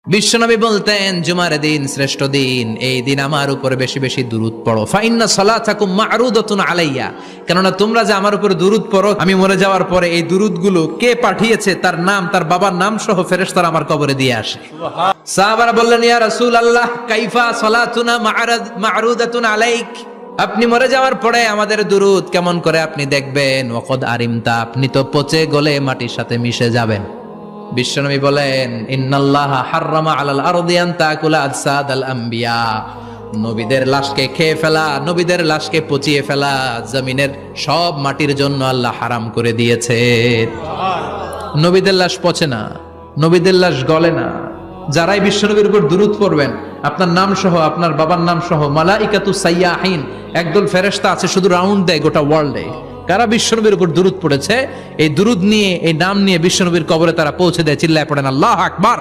বিশ্বনবী বলতেন জুমার দিন শ্রেষ্ঠ দিন, এই দিন আমার উপরে বেশি বেশি দুরূদ পড়ো। ফাইন্না সালাতাকুম মা'রুদাতুন আলাইয়া, কেননা তোমরা যে আমার উপরে দুরূদ পড়ো, আমি মরে যাওয়ার পরে এই দুরূদগুলো কে পাঠিয়েছে তার নাম, তার বাবার নাম সহ ফেরেশতারা আমার কবরে দিয়ে আসে। সাহাবারা বললেন, ইয়া রাসূলুল্লাহ কাইফা সালাতুনা মা'রুদাতুন আলাইক, আপনি মরে যাওয়ার পরে আমাদের দুরূদ কেমন করে আপনি দেখবেন? ওয়াকাদ আরিমতা, আপনি তো পচে গলে মাটির সাথে মিশে যাবেন। বিশ্বনবী বলেন, ইন্নাল্লাহা হাররামা আলাল আরদি আন তাকুলা আজসাদাল আম্বিয়া, নবীদের লাশকে খেয়ে ফেলা, নবীদের লাশকে পচিয়ে ফেলা জমিনের সব মাটির জন্য আল্লাহ হারাম করে দিয়েছে। নবীদের লাশ পচে না, নবীদের লাশ গলে না। যারাই বিশ্বনবীর উপর দুরূদ পড়বেন, আপনার নাম সহ, আপনার বাবার নাম সহ, মালাইকাতু সাইয়াহিন, একদল ফেরেশতা আছে শুধু রাউন্ড দেয় গোটা ওয়ার্ল্ডে। কারা বিশ্বনবীর উপর দুরূদ পড়েছে, এই দুরূদ নিয়ে, এই নাম নিয়ে বিশ্বনবীর কবরে তারা পৌঁছে দেয়। চিল্লায় পড়েন আল্লাহু আকবার।